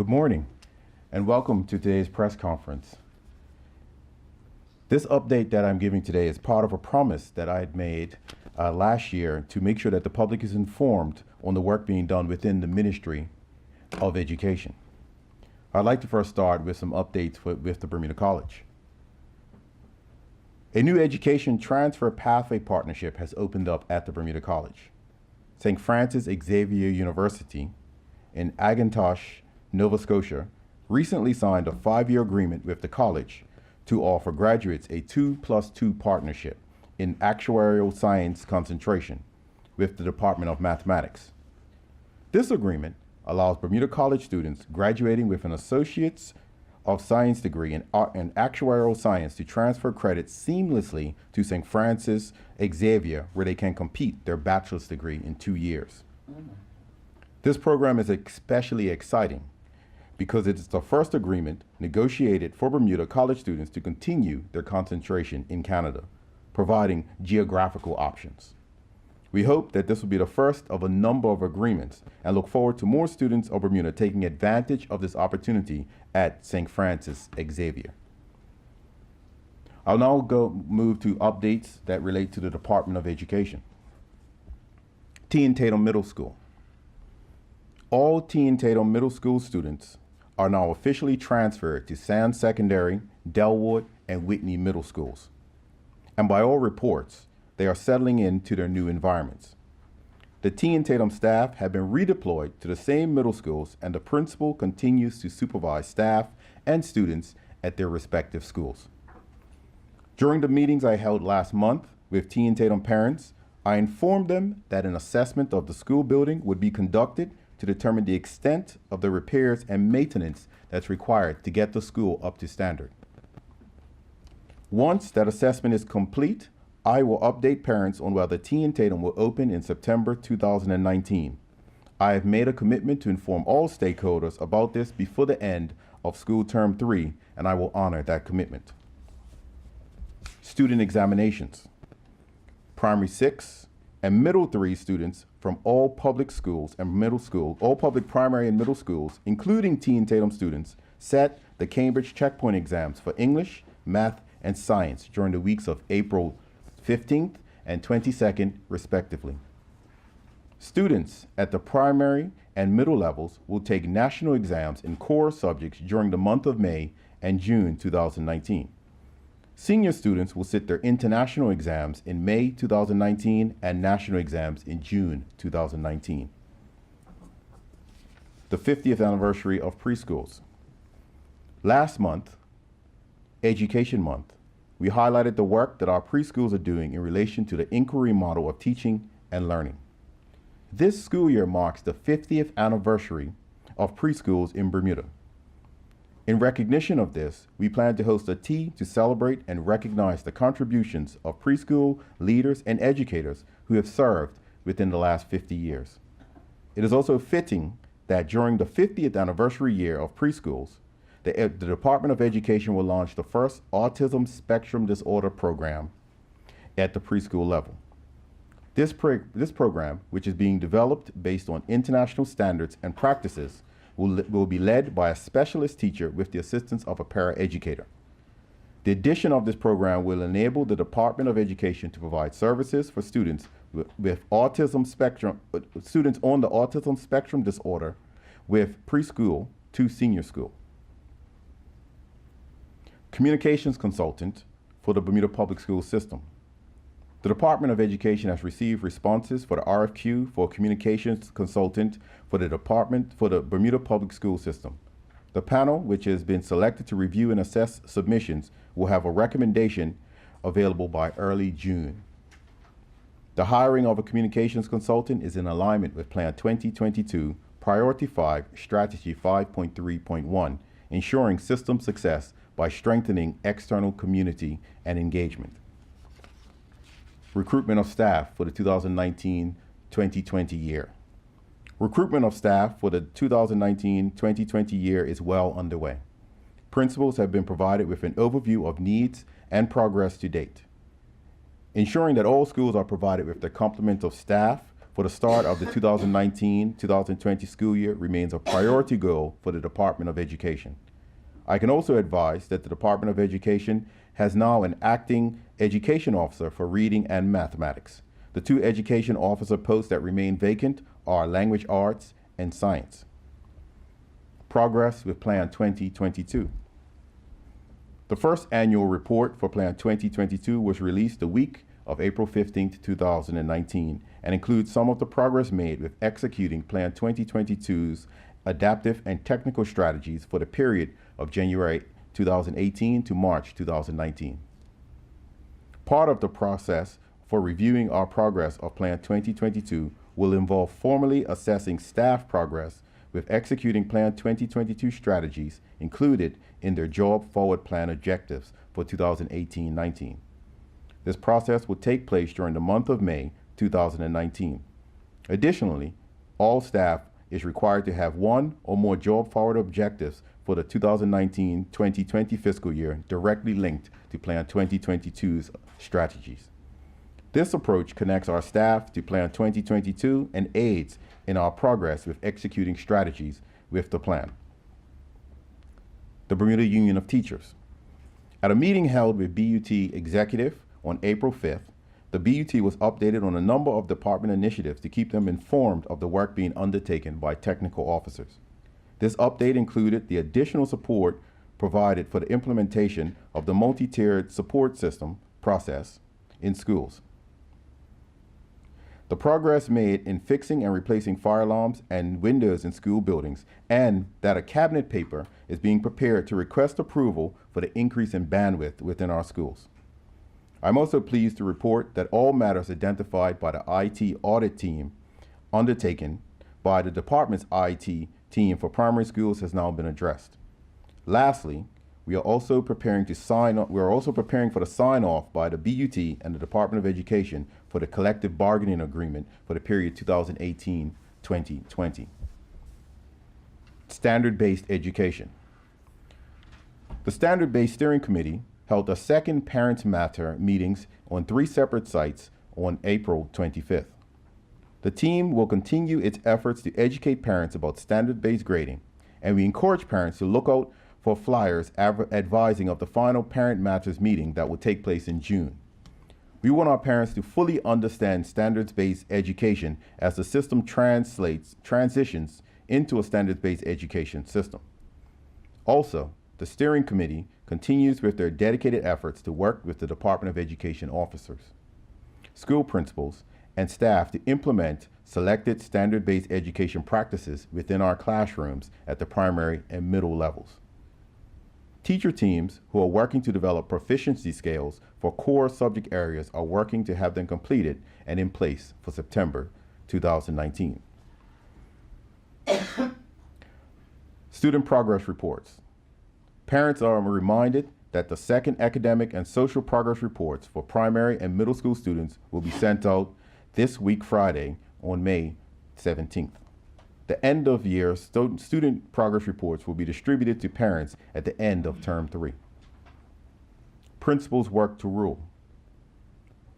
Good morning, and welcome to today's press conference. This update that I'm giving today is part of a promise that I had made last year to make sure that the public is informed on the work being done within the Ministry of Education. I'd like to first start with some updates with the Bermuda College. A new education transfer pathway partnership has opened up at the Bermuda College. St. Francis Xavier University in Agantosh, Nova Scotia, recently signed a 5-year agreement with the college to offer graduates a 2+2 partnership in actuarial science concentration with the Department of Mathematics. This agreement allows Bermuda College students graduating with an Associate's of Science degree in actuarial science to transfer credits seamlessly to St. Francis Xavier, where they can complete their bachelor's degree in 2 years. This program is especially exciting because it is the first agreement negotiated for Bermuda College students to continue their concentration in Canada, providing geographical options. We hope that this will be the first of a number of agreements and look forward to more students of Bermuda taking advantage of this opportunity at St. Francis Xavier. I'll now move to updates that relate to the Department of Education. T. and Tatum Middle School. All T. and Tatum Middle School students are now officially transferred to Sands Secondary, Delwood, and Whitney Middle Schools. And by all reports, they are settling into their new environments. The T. and Tatum staff have been redeployed to the same middle schools, and the principal continues to supervise staff and students at their respective schools. During the meetings I held last month with T. and Tatum parents, I informed them that an assessment of the school building would be conducted to determine the extent of the repairs and maintenance that's required to get the school up to standard. Once that assessment is complete, I will update parents on whether T. and Tatum will open in September 2019. I have made a commitment to inform all stakeholders about this before the end of school term 3, and I will honor that commitment. Student examinations. Primary 6 and middle 3 students from all public schools and all public primary and middle schools, including T. and Tatum students, sat the Cambridge checkpoint exams for English, math, and science during the weeks of April 15th and 22nd, respectively. Students at the primary and middle levels will take national exams in core subjects during the month of May and June 2019. Senior students will sit their international exams in May 2019 and national exams in June 2019. The 50th anniversary of preschools. Last month, Education Month, we highlighted the work that our preschools are doing in relation to the inquiry model of teaching and learning. This school year marks the 50th anniversary of preschools in Bermuda. In recognition of this, we plan to host a tea to celebrate and recognize the contributions of preschool leaders and educators who have served within the last 50 years. It is also fitting that during the 50th anniversary year of preschools, the Department of Education will launch the first autism spectrum disorder program at the preschool level. This program, which is being developed based on international standards and practices, will be led by a specialist teacher with the assistance of a paraeducator. The addition of this program will enable the Department of Education to provide services for students with autism spectrum, students on the autism spectrum disorder with preschool to senior school. Communications consultant for the Bermuda Public School System. The Department of Education has received responses for the RFQ for a communications consultant for the Bermuda Public School System. The panel, which has been selected to review and assess submissions, will have a recommendation available by early June. The hiring of a communications consultant is in alignment with Plan 2022, Priority 5, Strategy 5.3.1, ensuring system success by strengthening external community and engagement. Recruitment of staff for the 2019-2020 year. Recruitment of staff for the 2019-2020 year is well underway. Principals have been provided with an overview of needs and progress to date. Ensuring that all schools are provided with the complement of staff for the start of the 2019-2020 school year remains a priority goal for the Department of Education. I can also advise that the Department of Education has now an acting education officer for reading and mathematics. The two education officer posts that remain vacant are language arts and science. Progress with Plan 2022. The first annual report for Plan 2022 was released the week of April 15, 2019, and includes some of the progress made with executing Plan 2022's adaptive and technical strategies for the period of January 2018 to March 2019. Part of the process for reviewing our progress of Plan 2022 will involve formally assessing staff progress with executing Plan 2022 strategies included in their Job Forward Plan objectives for 2018-19. This process will take place during the month of May 2019. Additionally, all staff is required to have one or more Job Forward objectives for the 2019-2020 fiscal year directly linked to Plan 2022's strategies. This approach connects our staff to Plan 2022 and aids in our progress with executing strategies with the plan. The Bermuda Union of Teachers. At a meeting held with BUT Executive on April 5th, the BUT was updated on a number of department initiatives to keep them informed of the work being undertaken by technical officers. This update included the additional support provided for the implementation of the multi-tiered support system process in schools. The progress made in fixing and replacing fire alarms and windows in school buildings, and that a cabinet paper is being prepared to request approval for the increase in bandwidth within our schools. I'm also pleased to report that all matters identified by the IT audit team undertaken by the department's IT team for primary schools has now been addressed. Lastly, we are also preparing for the sign-off by the BUT and the Department of Education for the collective bargaining agreement for the period 2018-2020. Standard-based education. The Standard-Based Steering Committee held a second Parents Matter meetings on 3 separate sites on April 25th. The team will continue its efforts to educate parents about standard-based grading, and we encourage parents to look out for flyers advising of the final Parent Matters meeting that will take place in June. We want our parents to fully understand standards-based education as the system transitions into a standards-based education system. Also, the steering committee continues with their dedicated efforts to work with the Department of Education officers, school principals, and staff to implement selected standard-based education practices within our classrooms at the primary and middle levels. Teacher teams who are working to develop proficiency scales for core subject areas are working to have them completed and in place for September 2019. Student progress reports. Parents are reminded that the second academic and social progress reports for primary and middle school students will be sent out this week Friday on May 17th. The end of year student progress reports will be distributed to parents at the end of term 3. Principals work to rule.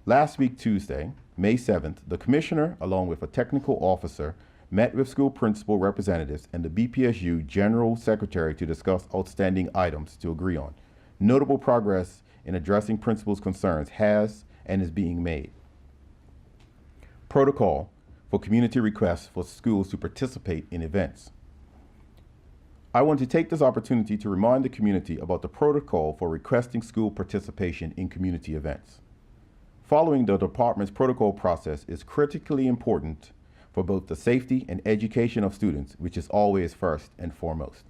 Last week Tuesday, May 7th, the commissioner, along with a technical officer, met with school principal representatives and the BPSU General Secretary to discuss outstanding items to agree on. Notable progress in addressing principals' concerns has and is being made. Protocol for community requests for schools to participate in events. I want to take this opportunity to remind the community about the protocol for requesting school participation in community events. Following the department's protocol process is critically important for both the safety and education of students, which is always first and foremost.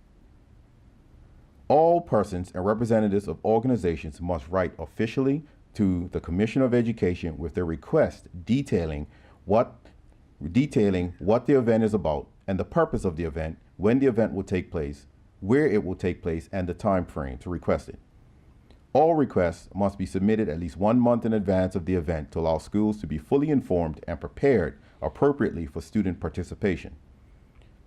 All persons and representatives of organizations must write officially to the Commissioner of Education with their request detailing what the event is about and the purpose of the event, when the event will take place, where it will take place, and the time frame to request it. All requests must be submitted at least 1 month in advance of the event to allow schools to be fully informed and prepared appropriately for student participation.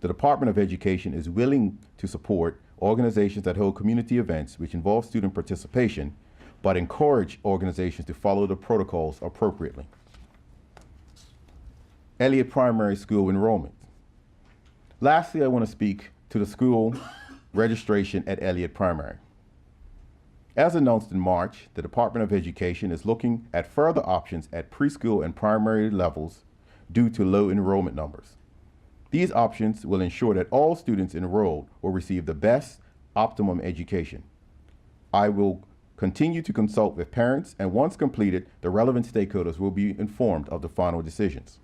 The Department of Education is willing to support organizations that hold community events which involve student participation, but encourage organizations to follow the protocols appropriately. Elliott Primary School enrollment. Lastly, I want to speak to the school registration at Elliott Primary. As announced in March, the Department of Education is looking at further options at preschool and primary levels due to low enrollment numbers. These options will ensure that all students enrolled will receive the best optimum education. I will continue to consult with parents, and once completed, the relevant stakeholders will be informed of the final decisions.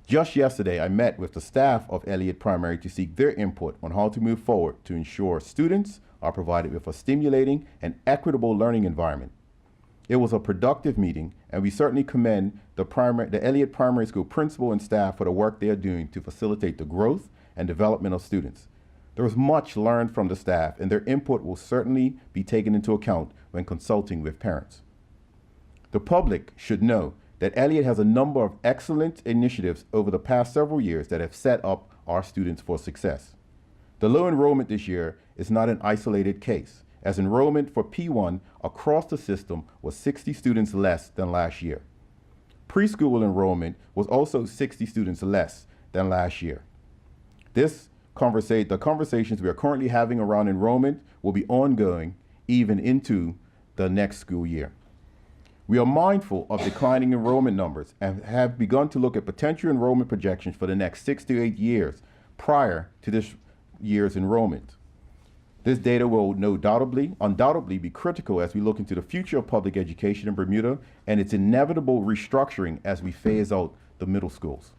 Just yesterday, I met with the staff of Elliott Primary to seek their input on how to move forward to ensure students are provided with a stimulating and equitable learning environment. It was a productive meeting, and we certainly commend the Elliott Primary School principal and staff for the work they are doing to facilitate the growth and development of students. There was much learned from the staff, and their input will certainly be taken into account when consulting with parents. The public should know that Elliott has a number of excellent initiatives over the past several years that have set up our students for success. The low enrollment this year is not an isolated case, as enrollment for P1 across the system was 60 students less than last year. Preschool enrollment was also 60 students less than last year. The conversations we are currently having around enrollment will be ongoing even into the next school year. We are mindful of declining enrollment numbers and have begun to look at potential enrollment projections for the next 6 to 8 years prior to this year's enrollment. This data will undoubtedly be critical as we look into the future of public education in Bermuda and its inevitable restructuring as we phase out the middle schools.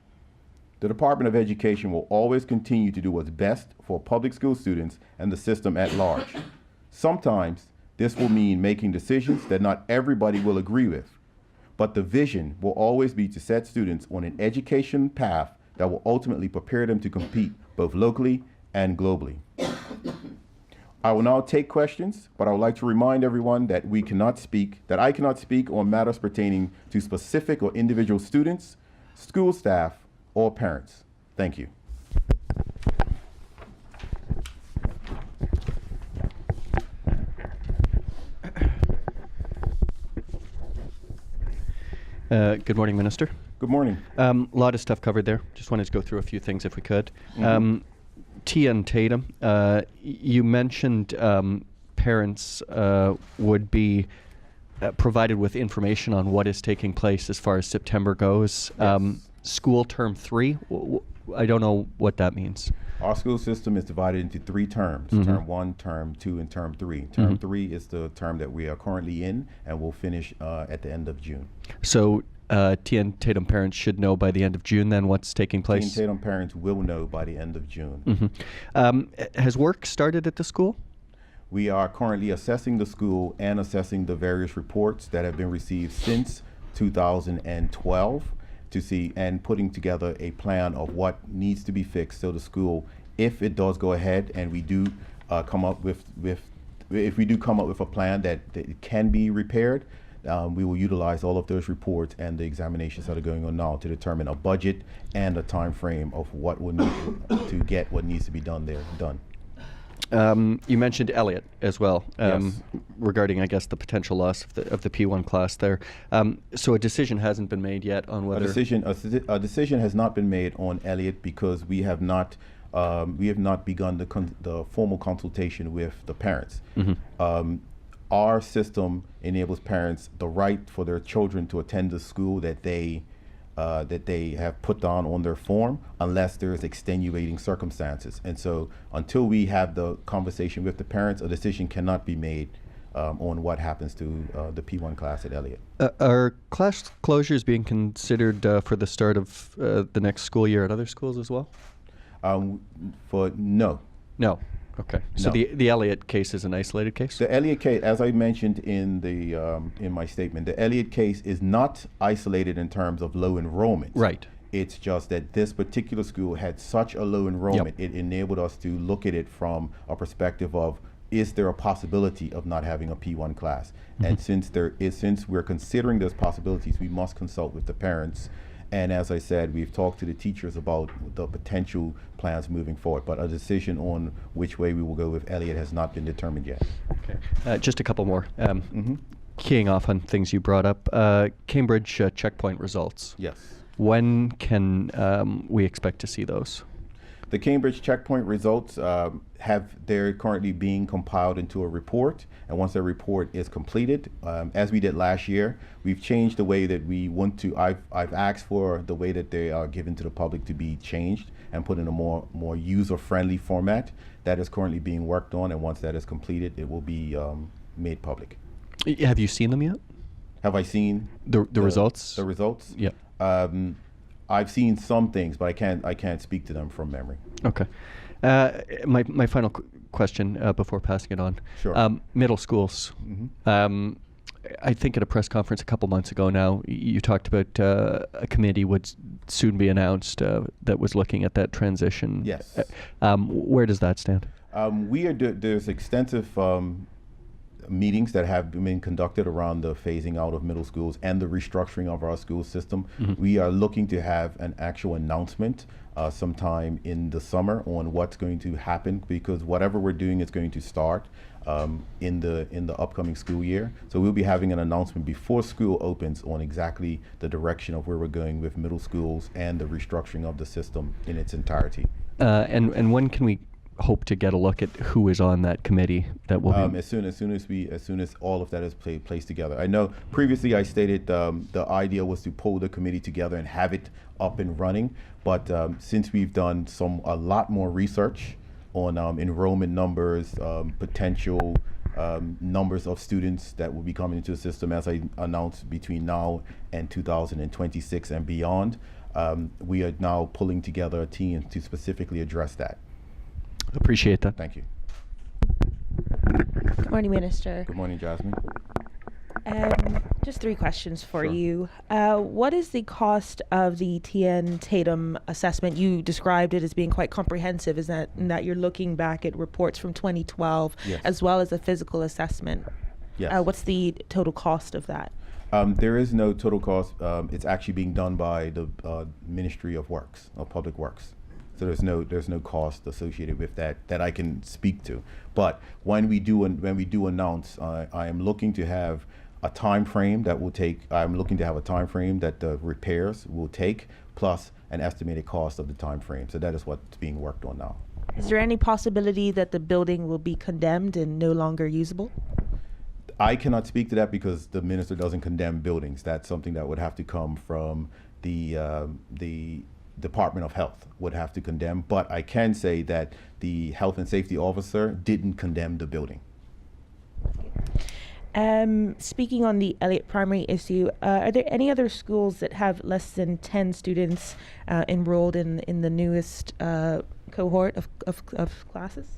The Department of Education will always continue to do what's best for public school students and the system at large. Sometimes this will mean making decisions that not everybody will agree with, but the vision will always be to set students on an education path that will ultimately prepare them to compete both locally and globally. I will now take questions, but I would like to remind everyone that I cannot speak on matters pertaining to specific or individual students, school staff, or parents. Thank you. Good morning, Minister. Good morning. A lot of stuff covered there. Just wanted to go through a few things if we could. Tia and Tatum, you mentioned parents would be provided with information on what is taking place as far as September goes. Yes. School term 3, I don't know what that means. Our school system is divided into 3 terms, term 1, term 2, and term 3. Term 3 is the term that we are currently in and will finish at the end of June. So Tia and Tatum parents should know by the end of June then what's taking place? Tia and Tatum parents will know by the end of June. Has work started at the school? We are currently assessing the school and assessing the various reports that have been received since 2012 to see and putting together a plan of what needs to be fixed so the school, if it does go ahead and we do come up with a plan that it can be repaired, we will utilize all of those reports and the examinations that are going on now to determine a budget and a time frame of what would need to get what needs to be done there done. You mentioned Elliott as well, Yes. regarding, I guess, the potential loss of the P1 class there. So a decision hasn't been made yet on whether... A decision has not been made on Elliott because we have not begun the formal consultation with the parents. Our system enables parents the right for their children to attend the school that they have put down on their form unless there's extenuating circumstances. And so until we have the conversation with the parents, a decision cannot be made on what happens to the P1 class at Elliott. Are class closures being considered for the start of the next school year at other schools as well? No. No. Okay. So No. the Elliott case is an isolated case? The Elliott case, as I mentioned in my statement, the Elliott case is not isolated in terms of low enrollment. Right. It's just that this particular school had such a low enrollment, it enabled us to look at it from a perspective of, is there a possibility of not having a P1 class? And since we're considering those possibilities, we must consult with the parents. And as I said, we've talked to the teachers about the potential plans moving forward, but a decision on which way we will go with Elliott has not been determined yet. Okay. Just a couple more. Keying off on things you brought up, Cambridge checkpoint results. Yes. When can we expect to see those? The Cambridge checkpoint results they're currently being compiled into a report, and once the report is completed, as we did last year, we've changed the way that we want to. I've asked for the way that they are given to the public to be changed and put in a more user-friendly format. That is currently being worked on, and once that is completed, it will be made public. Have you seen them yet? Have I seen The results? The results? Yeah. I've seen some things, but I can't speak to them from memory. Okay. My final question before passing it on. Sure. Middle schools. Mm-hmm. I think at a press conference a couple months ago now, you talked about a committee would soon be announced that was looking at that transition. Yes. Where does that stand? There's extensive meetings that have been conducted around the phasing out of middle schools and the restructuring of our school system. Mm-hmm. We are looking to have an actual announcement sometime in the summer on what's going to happen, because whatever we're doing is going to start in the upcoming school year. So we'll be having an announcement before school opens on exactly the direction of where we're going with middle schools and the restructuring of the system in its entirety. And when can we hope to get a look at who is on that committee that will be? As soon as all of that is placed together. I know previously I stated the idea was to pull the committee together and have it up and running, but since we've done a lot more research on enrollment numbers, potential numbers of students that will be coming into the system, as I announced, between now and 2026 and beyond, we are now pulling together a team to specifically address that. Appreciate that. Thank you. Good morning, Minister. Good morning, Jasmine. Just 3 questions for Sure. you. What is the cost of the TN Tatum assessment? You described it as being quite comprehensive. Is that in that you're looking back at reports from 2012 Yes. as well as a physical assessment? Yes. What's the total cost of that? There is no total cost. It's actually being done by the Ministry of Works, of Public Works. So there's no cost associated with that I can speak to. But when we do announce, I am looking to have a time frame that will take. I'm looking to have a time frame that the repairs will take, plus an estimated cost of the time frame. So that is what's being worked on now. Is there any possibility that the building will be condemned and no longer usable? I cannot speak to that because the minister doesn't condemn buildings. That's something that would have to come from the Department of Health would have to condemn, but I can say that the health and safety officer didn't condemn the building. Speaking on the Elliott Primary issue, are there any other schools that have less than 10 students enrolled in the newest cohort of classes?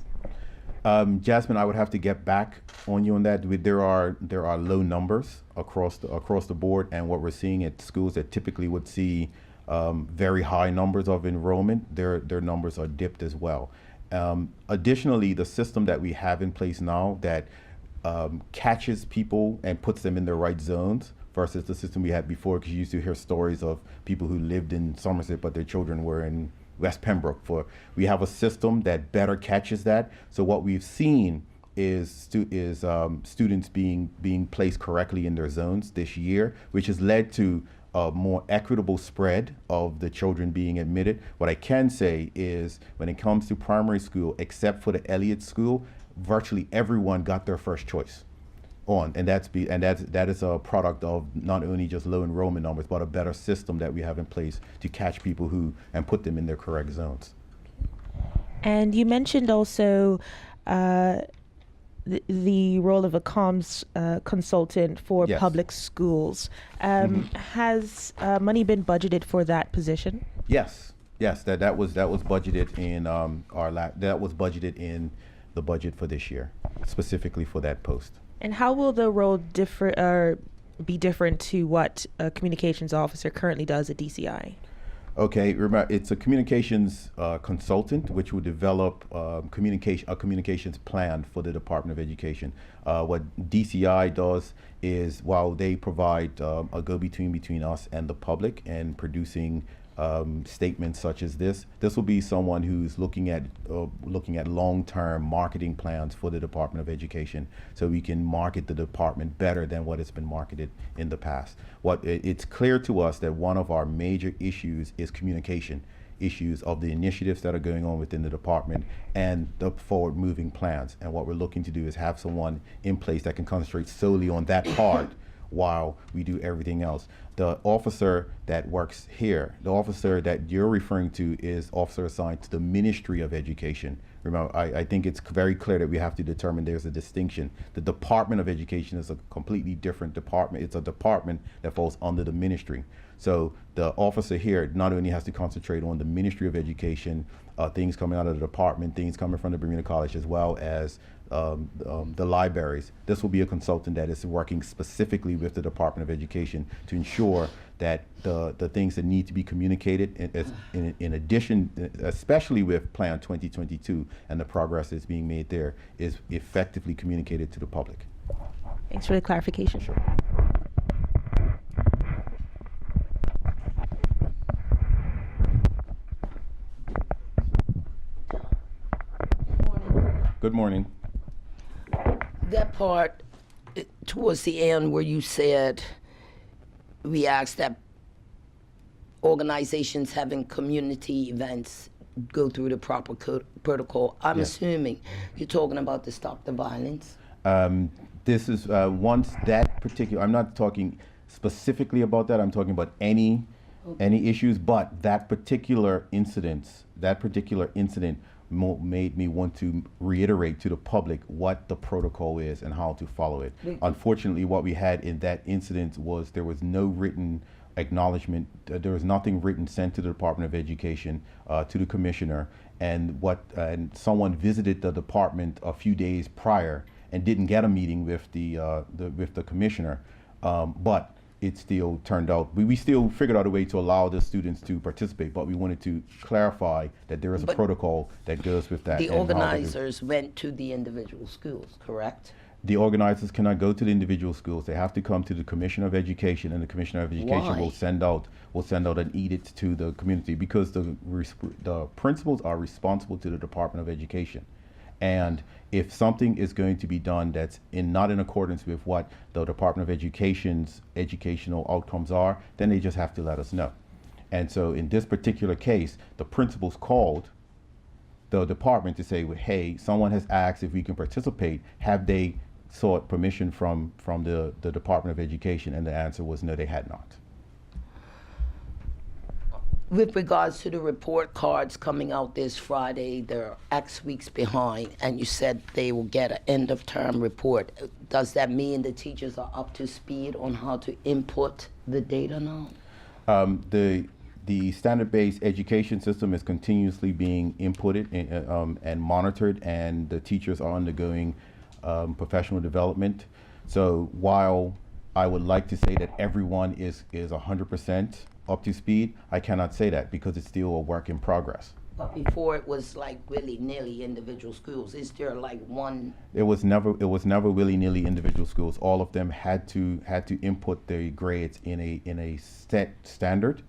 Jasmine, I would have to get back on you on that. There are low numbers across the board, and what we're seeing at schools that typically would see very high numbers of enrollment, their numbers are dipped as well. Additionally, the system that we have in place now that catches people and puts them in the right zones versus the system we had before, because you used to hear stories of people who lived in Somerset but their children were in West Pembroke. We have a system that better catches that. So what we've seen is students being placed correctly in their zones this year, which has led to a more equitable spread of the children being admitted. What I can say is when it comes to primary school, except for the Elliott School, virtually everyone got their first choice on, and that is a product of not only just low enrollment numbers, but a better system that we have in place to catch people and put them in their correct zones. And you mentioned also the role of a comms consultant for Yes. public schools. Has money been budgeted for that position? Yes, that was budgeted in that was budgeted in the budget for this year, specifically for that post. And how will the role be different to what a communications officer currently does at DCI? Okay, remember, it's a communications consultant which will develop a communications plan for the Department of Education. What DCI does is, while they provide a go-between between us and the public and producing statements such as this. This will be someone who's looking at long-term marketing plans for the Department of Education, so we can market the department better than what it's been marketed in the past. It's clear to us that one of our major issues is communication issues of the initiatives that are going on within the department and the forward-moving plans. And what we're looking to do is have someone in place that can concentrate solely on that part while we do everything else. The officer that works here, the officer that you're referring to, is officer assigned to the Ministry of Education. Remember, I think it's very clear that we have to determine there's a distinction. The Department of Education is a completely different department. It's a department that falls under the ministry. So the officer here not only has to concentrate on the Ministry of Education, things coming out of the department, things coming from the Bermuda College, as well as the libraries. This will be a consultant that is working specifically with the Department of Education to ensure that the things that need to be communicated, in addition, especially with Plan 2022 and the progress that's being made there, is effectively communicated to the public. Thanks for the clarification. Sure. Good morning. That part towards the end where you said we asked that organizations having community events go through the proper protocol. I'm Yes. assuming you're talking about the Stop the Violence. This is once that particular, I'm not talking specifically about that, I'm talking about any issues, but that particular incident made me want to reiterate to the public what the protocol is and how to follow it. Unfortunately, what we had in that incident was there was no written acknowledgement, there was nothing written sent to the Department of Education, to the commissioner, and someone visited the department a few days prior and didn't get a meeting with the commissioner, but it still turned out, we still figured out a way to allow the students to participate, but we wanted to clarify that there is a But protocol that goes with that. The and how they do. organizers went to the individual schools, correct? The organizers cannot go to the individual schools. They have to come to the Commissioner of Education, and the Commissioner of Education Why? will send out an edict to the community, because the principals are responsible to the Department of Education. And if something is going to be done that's not in accordance with what the Department of Education's educational outcomes are, then they just have to let us know. And so in this particular case, the principals called the department to say, hey, someone has asked if we can participate. Have they sought permission from the Department of Education? And the answer was no, they had not. With regards to the report cards coming out this Friday, they're X weeks behind, and you said they will get an end of term report. Does that mean the teachers are up to speed on how to input the data now? The standard-based education system is continuously being inputted and monitored, and the teachers are undergoing professional development. So while I would like to say that everyone is 100% up to speed, I cannot say that because it's still a work in progress. But before it was like willy-nilly individual schools. Is there like one? It was never willy-nilly individual schools. All of them had to input their grades in a set standard,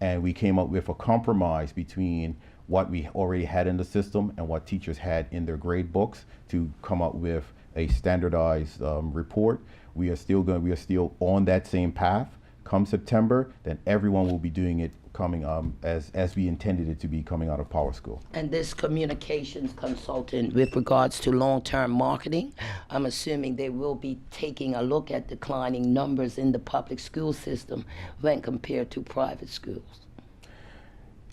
and we came up with a compromise between what we already had in the system and what teachers had in their grade books to come up with a standardized report. We are still on that same path. Come September, then everyone will be doing it coming as we intended it to be coming out of Power School. And this communications consultant with regards to long-term marketing, I'm assuming they will be taking a look at declining numbers in the public school system when compared to private schools.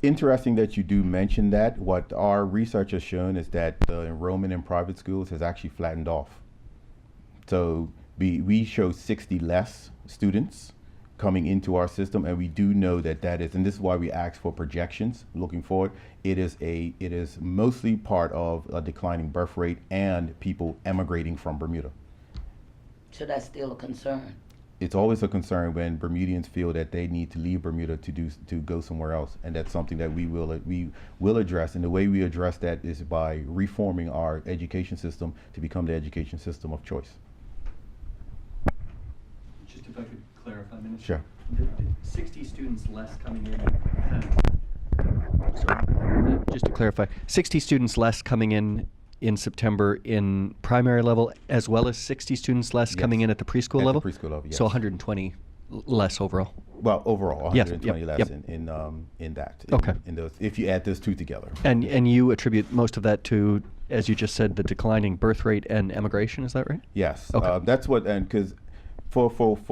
Interesting that you do mention that. What our research has shown is that the enrollment in private schools has actually flattened off. So we show 60 less students coming into our system, and we do know that is, and this is why we ask for projections looking forward. It is mostly part of a declining birth rate and people emigrating from Bermuda. So that's still a concern. It's always a concern when Bermudians feel that they need to leave Bermuda to go somewhere else, and that's something that we will address. And the way we address that is by reforming our education system to become the education system of choice. Just if I could clarify, Minister. Sure. The 60 students less coming in. Just to clarify, 60 students less coming in September in primary level, as well as 60 students less coming Yes. in at the preschool At the level? preschool level, yes. So 120 less overall. Well, overall, Yes, 120 yep, less yep. in that. Okay. In those, if you add those two together. And you attribute most of that to, as you just said, the declining birth rate and emigration, is that right? Yes. Okay. That's what, and because for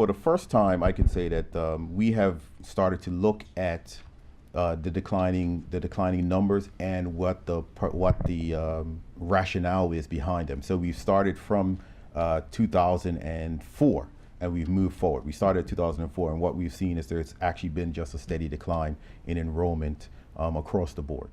the first time, I can say that we have started to look at the declining numbers and what the rationale is behind them. So we've started from 2004 and we've moved forward. We started in 2004, and what we've seen is there's actually been just a steady decline in enrollment across the board.